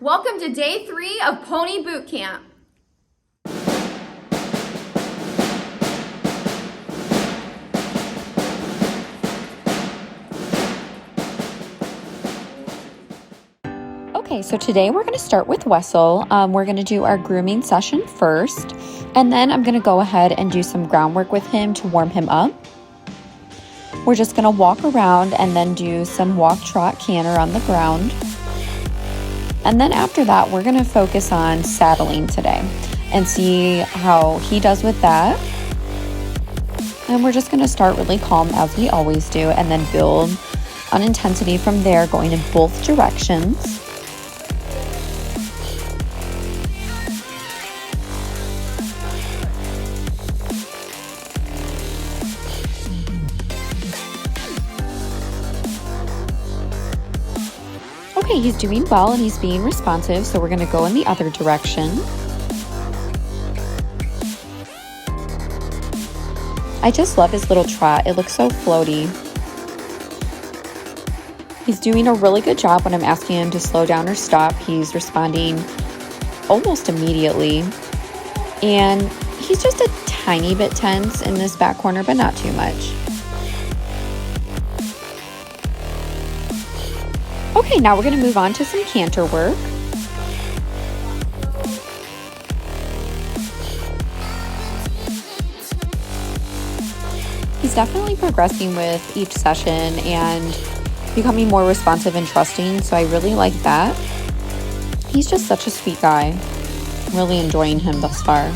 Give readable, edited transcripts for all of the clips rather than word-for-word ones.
Welcome to day 3 of Pony Boot Camp. Okay, so today we're going to start with Wessel. We're going to do our grooming session first, and then I'm going to go ahead and do some groundwork with him to warm him up. We're just going to walk around and then do some walk, trot, canter on the ground. And then after that, we're going to focus on saddling today and see how he does with that. And we're just going to start really calm as we always do, and then build on intensity from there, going in both directions. Okay, he's doing well and he's being responsive, so we're going to go in the other direction. I just love his little trot. It looks so floaty. He's doing a really good job when I'm asking him to slow down or stop. He's responding almost immediately. And he's just a tiny bit tense in this back corner, but not too much. Okay, now we're going to move on to some canter work. He's definitely progressing with each session and becoming more responsive and trusting, so I really like that. He's just such a sweet guy. Really enjoying him thus far.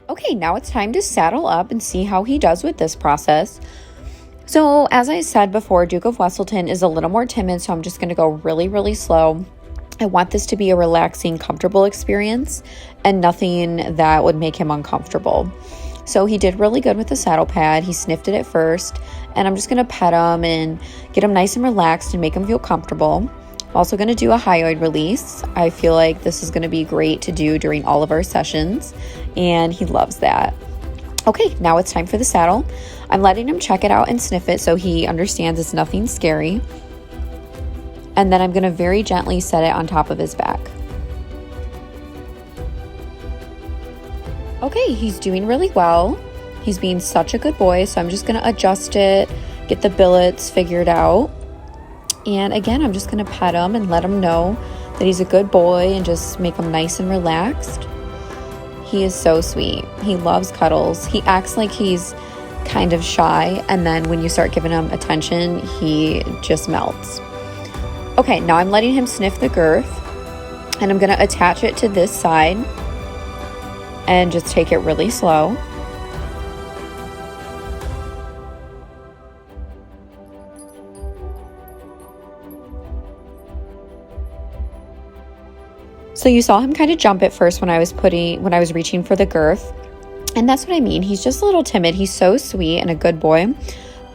Okay, now it's time to saddle up and see how he does with this process. So, as I said before, Duke of Wesselton is a little more timid, so I'm just going to go really, really slow. I want this to be a relaxing, comfortable experience and nothing that would make him uncomfortable. So he did really good with the saddle pad. He sniffed it at first, and I'm just going to pet him and get him nice and relaxed and make him feel comfortable. I'm also going to do a hyoid release. I feel like this is going to be great to do during all of our sessions, and he loves that. Okay, now it's time for the saddle. I'm letting him check it out and sniff it so he understands it's nothing scary. And then I'm going to very gently set it on top of his back. Okay, he's doing really well. He's being such a good boy, so I'm just going to adjust it, get the billets figured out. And again, I'm just going to pet him and let him know that he's a good boy and just make him nice and relaxed. He is so sweet. He loves cuddles. He acts like he's kind of shy, and then when you start giving him attention, he just melts. Okay, now I'm letting him sniff the girth, and I'm going to attach it to this side and just take it really slow. So you saw him kind of jump at first when I was reaching for the girth. And that's what I mean. He's just a little timid. He's so sweet and a good boy,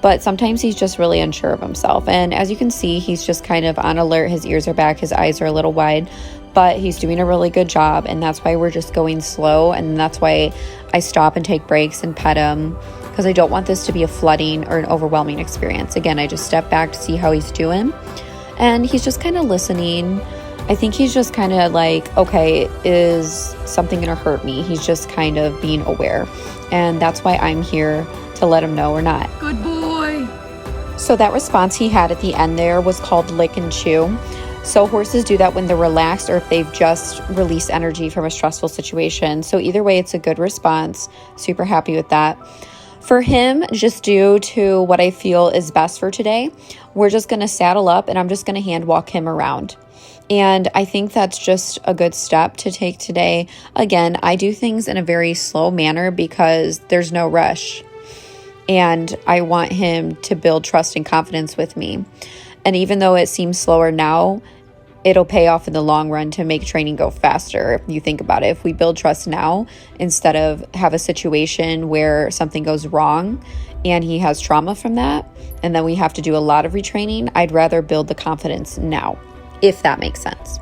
but sometimes he's just really unsure of himself. And as you can see, he's just kind of on alert. His ears are back. His eyes are a little wide, but he's doing a really good job. And that's why we're just going slow. And that's why I stop and take breaks and pet him, because I don't want this to be a flooding or an overwhelming experience. Again, I just step back to see how he's doing. And he's just kind of listening. I think he's just kind of like, okay, is something going to hurt me? He's just kind of being aware. And that's why I'm here to let him know or not. Good boy. So that response he had at the end there was called lick and chew. So horses do that when they're relaxed or if they've just released energy from a stressful situation. So either way, it's a good response. Super happy with that. For him, just due to what I feel is best for today, we're just going to saddle up and I'm just going to hand walk him around. And I think that's just a good step to take today. Again, I do things in a very slow manner because there's no rush. And I want him to build trust and confidence with me. And even though it seems slower now, it'll pay off in the long run to make training go faster. If you think about it, if we build trust now, instead of have a situation where something goes wrong and he has trauma from that, and then we have to do a lot of retraining, I'd rather build the confidence now, if that makes sense.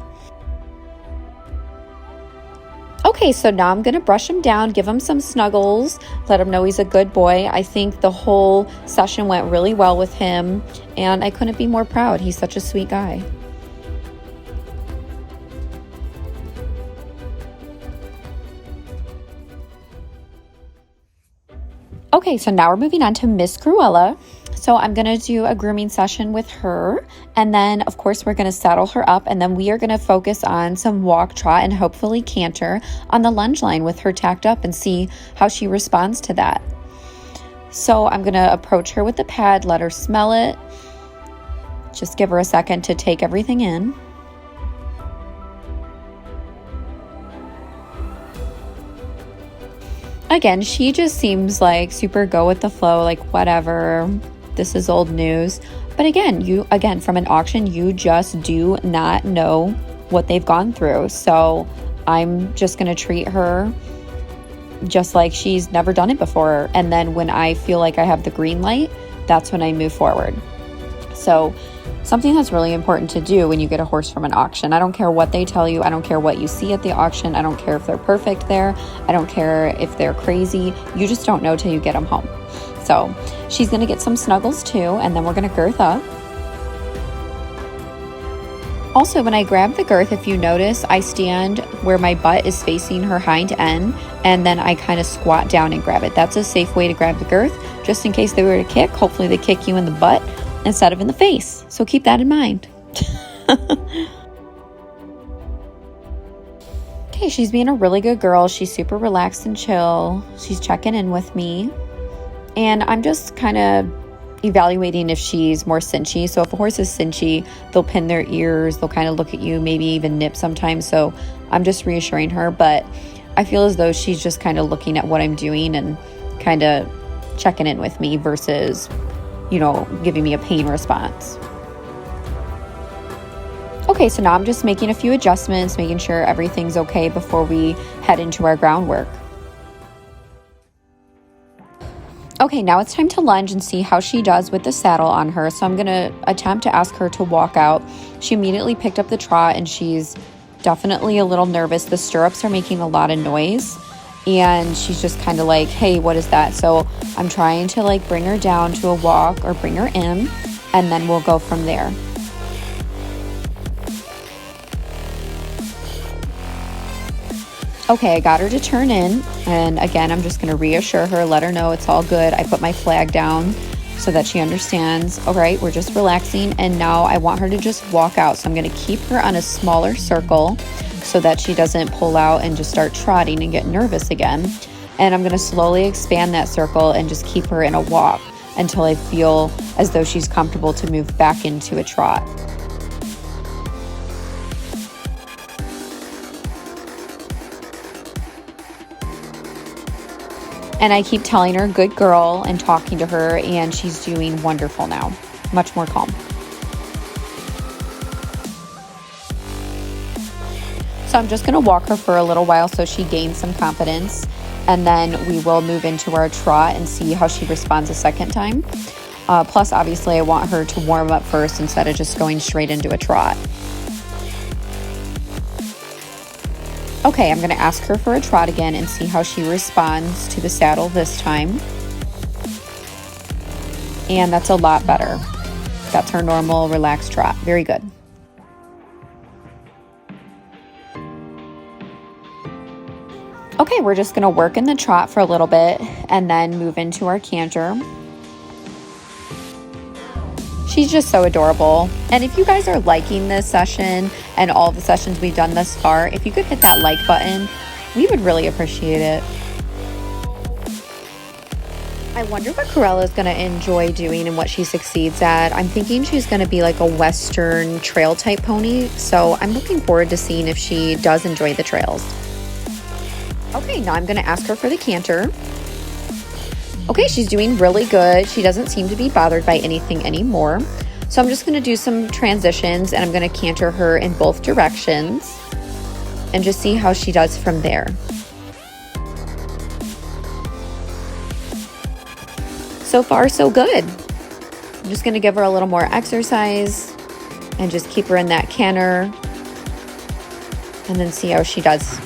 Okay. Okay, so now I'm gonna brush him down, give him some snuggles, let him know he's a good boy. I think the whole session went really well with him, and I couldn't be more proud. He's such a sweet guy. Okay, so now we're moving on to Miss Cruella. So I'm going to do a grooming session with her, and then of course we're going to saddle her up, and then we are going to focus on some walk, trot, and hopefully canter on the lunge line with her tacked up and see how she responds to that. So I'm going to approach her with the pad, let her smell it, just give her a second to take everything in. Again, she just seems like super go with the flow, like whatever, this is old news. But again, from an auction, you just do not know what they've gone through. So I'm just going to treat her just like she's never done it before. And then when I feel like I have the green light, that's when I move forward. So something that's really important to do when you get a horse from an auction. I don't care what they tell you. I don't care what you see at the auction. I don't care if they're perfect there. I don't care if they're crazy. You just don't know till you get them home. So she's going to get some snuggles too, and then we're going to girth up. Also, when I grab the girth, if you notice, I stand where my butt is facing her hind end, and then I kind of squat down and grab it. That's a safe way to grab the girth, just in case they were to kick. Hopefully they kick you in the butt instead of in the face. So keep that in mind. Okay, she's being a really good girl. She's super relaxed and chill. She's checking in with me. And I'm just kind of evaluating if she's more cinchy. So if a horse is cinchy, they'll pin their ears, they'll kind of look at you, maybe even nip sometimes. So I'm just reassuring her, but I feel as though she's just kind of looking at what I'm doing and kind of checking in with me versus, giving me a pain response. Okay, so now I'm just making a few adjustments, making sure everything's okay before we head into our groundwork. Okay, now it's time to lunge and see how she does with the saddle on her. So I'm going to attempt to ask her to walk out. She immediately picked up the trot and she's definitely a little nervous. The stirrups are making a lot of noise and she's just kind of like, hey, what is that? So I'm trying to bring her down to a walk or bring her in, and then we'll go from there. Okay, I got her to turn in, and again, I'm just going to reassure her, let her know it's all good. I put my flag down so that she understands, all right, we're just relaxing, and now I want her to just walk out. So I'm going to keep her on a smaller circle so that she doesn't pull out and just start trotting and get nervous again. And I'm going to slowly expand that circle and just keep her in a walk until I feel as though she's comfortable to move back into a trot. And I keep telling her, good girl, and talking to her, and she's doing wonderful now. Much more calm. So I'm just going to walk her for a little while so she gains some confidence, and then we will move into our trot and see how she responds a second time. Plus, obviously, I want her to warm up first instead of just going straight into a trot. Okay, I'm going to ask her for a trot again and see how she responds to the saddle this time. And that's a lot better. That's her normal relaxed trot. Very good. Okay, we're just going to work in the trot for a little bit and then move into our canter. She's just so adorable. And if you guys are liking this session and all the sessions we've done thus far, if you could hit that like button, we would really appreciate it. I wonder what Cruella is going to enjoy doing and what she succeeds at. I'm thinking she's going to be like a Western trail type pony. So I'm looking forward to seeing if she does enjoy the trails. Okay, now I'm going to ask her for the canter. Okay, she's doing really good. She doesn't seem to be bothered by anything anymore. So I'm just going to do some transitions and I'm going to canter her in both directions and just see how she does from there. So far, so good. I'm just going to give her a little more exercise and just keep her in that canter and then see how she does.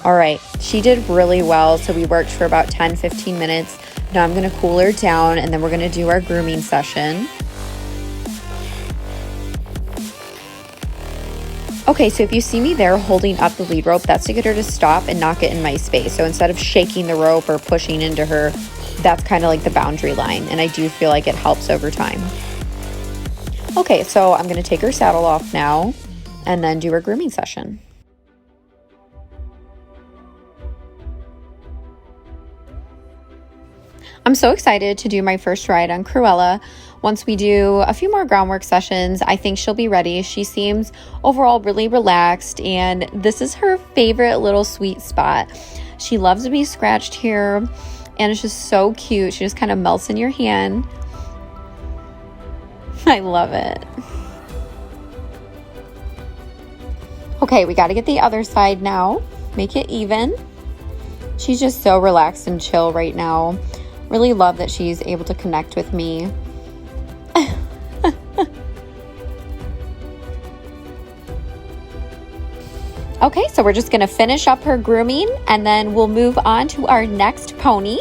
All right, she did really well. So we worked for about 10-15 minutes. Now I'm gonna cool her down and then we're gonna do our grooming session. Okay, so if you see me there holding up the lead rope, that's to get her to stop and not get in my space. So instead of shaking the rope or pushing into her, that's kind of like the boundary line. And I do feel like it helps over time. Okay, so I'm gonna take her saddle off now and then do her grooming session. I'm so excited to do my first ride on Cruella. Once we do a few more groundwork sessions, I think she'll be ready. She seems overall really relaxed, and this is her favorite little sweet spot. She loves to be scratched here, and it's just so cute. She just kind of melts in your hand. I love it. Okay, we got to get the other side now. Make it even. She's just so relaxed and chill right now. Really love that she's able to connect with me. Okay, so we're just gonna finish up her grooming and then we'll move on to our next pony.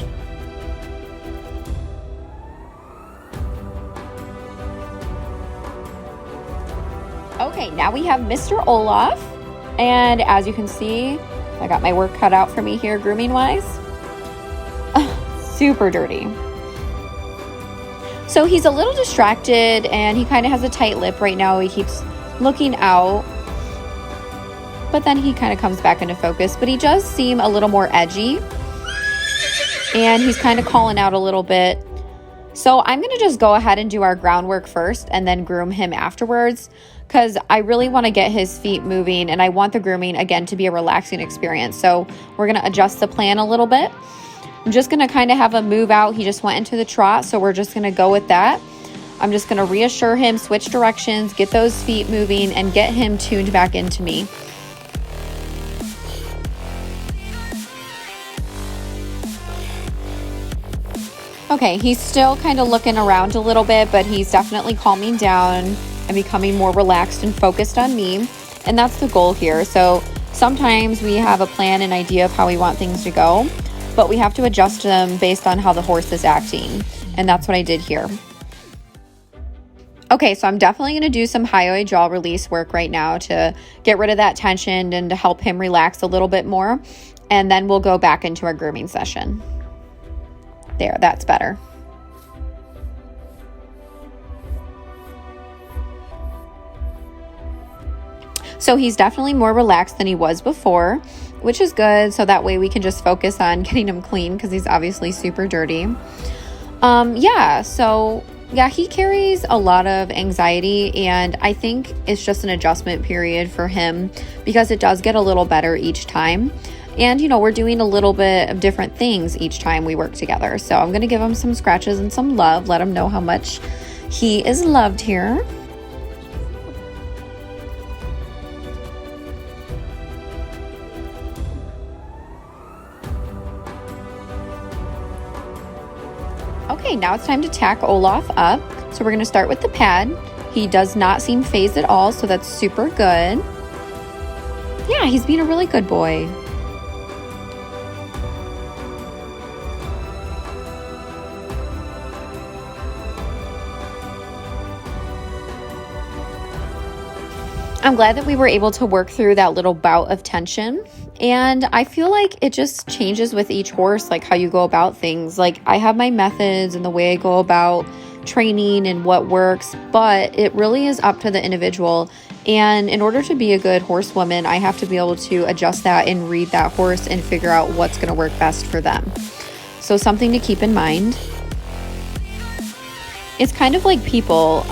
Okay, now we have Mr. Olaf. And as you can see, I got my work cut out for me here grooming wise. Super dirty. So he's a little distracted and he kind of has a tight lip right now. He keeps looking out, but then he kind of comes back into focus. But he does seem a little more edgy and he's kind of calling out a little bit. So I'm going to just go ahead and do our groundwork first and then groom him afterwards, because I really want to get his feet moving and I want the grooming again to be a relaxing experience. So we're going to adjust the plan a little bit. I'm just going to kind of have him move out. He just went into the trot, so we're just going to go with that. I'm just going to reassure him, switch directions, get those feet moving, and get him tuned back into me. Okay, he's still kind of looking around a little bit, but he's definitely calming down and becoming more relaxed and focused on me. And that's the goal here. So sometimes we have a plan and idea of how we want things to go, but we have to adjust them based on how the horse is acting. And that's what I did here. Okay, so I'm definitely going to do some hyoid jaw release work right now to get rid of that tension and to help him relax a little bit more. And then we'll go back into our grooming session. There, that's better. So he's definitely more relaxed than he was before, which is good. So that way we can just focus on getting him clean because he's obviously super dirty. Yeah, he carries a lot of anxiety, and I think it's just an adjustment period for him because it does get a little better each time. And, you know, we're doing a little bit of different things each time we work together. So I'm going to give him some scratches and some love, let him know how much he is loved here. Okay, now it's time to tack Olaf up. So we're going to start with the pad. He does not seem phased at all, so that's super good. Yeah, he's being a really good boy. I'm glad that we were able to work through that little bout of tension. And I feel like it just changes with each horse, like how you go about things. Like I have my methods and the way I go about training and what works, but it really is up to the individual. And in order to be a good horsewoman, I have to be able to adjust that and read that horse and figure out what's going to work best for them. So something to keep in mind. It's kind of like people.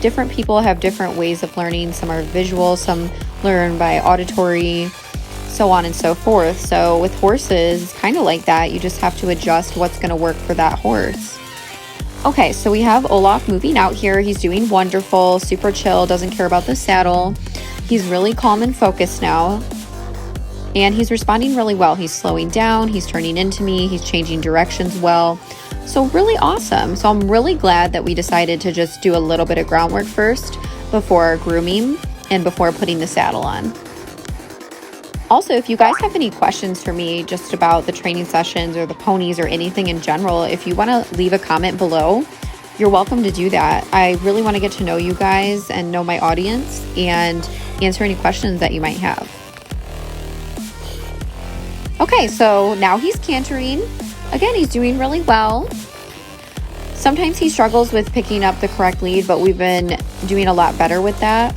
Different people have different ways of learning. Some are visual, some learn by auditory, so on and so forth. So with horses, it's kind of like that. You just have to adjust what's going to work for that horse. Okay, so we have Olaf moving out here. He's doing wonderful, super chill, doesn't care about the saddle. He's really calm and focused now. And he's responding really well. He's slowing down, he's turning into me, he's changing directions well. So really awesome. So I'm really glad that we decided to just do a little bit of groundwork first before grooming and before putting the saddle on. Also, if you guys have any questions for me just about the training sessions or the ponies or anything in general, if you want to leave a comment below, you're welcome to do that. I really want to get to know you guys and know my audience and answer any questions that you might have. Okay, so now he's cantering. Again, he's doing really well. Sometimes he struggles with picking up the correct lead, but we've been doing a lot better with that.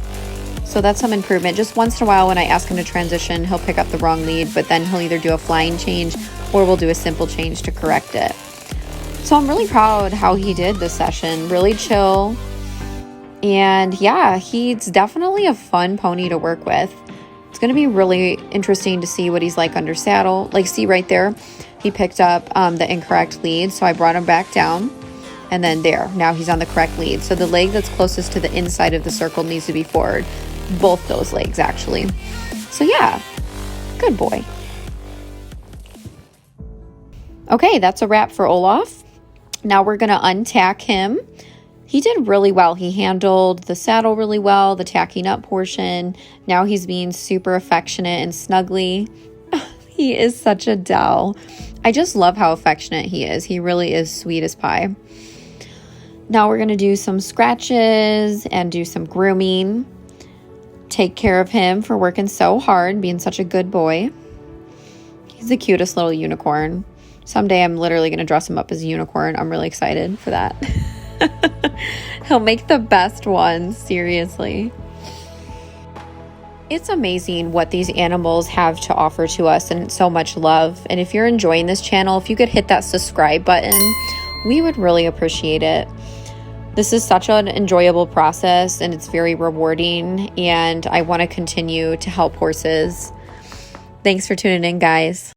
So that's some improvement. Just once in a while when I ask him to transition, he'll pick up the wrong lead, but then he'll either do a flying change or we'll do a simple change to correct it. So I'm really proud how he did this session. Really chill. And yeah, he's definitely a fun pony to work with. It's going to be really interesting to see what he's like under saddle. Like, see right there, he picked up the incorrect lead. So I brought him back down. And then there, now he's on the correct lead. So the leg that's closest to the inside of the circle needs to be forward. Both those legs, actually. So yeah, good boy. Okay, that's a wrap for Olaf. Now we're going to untack him. He did really well. He handled the saddle really well, the tacking up portion. Now he's being super affectionate and snuggly. He is such a doll. I just love how affectionate he is. He really is sweet as pie. Now we're going to do some scratches and do some grooming. Take care of him for working so hard, being such a good boy. He's the cutest little unicorn. Someday I'm literally going to dress him up as a unicorn. I'm really excited for that. He'll make the best one, seriously. It's amazing what these animals have to offer to us and so much love. And if you're enjoying this channel, if you could hit that subscribe button, we would really appreciate it. This is such an enjoyable process and it's very rewarding, and I want to continue to help horses. Thanks for tuning in, guys.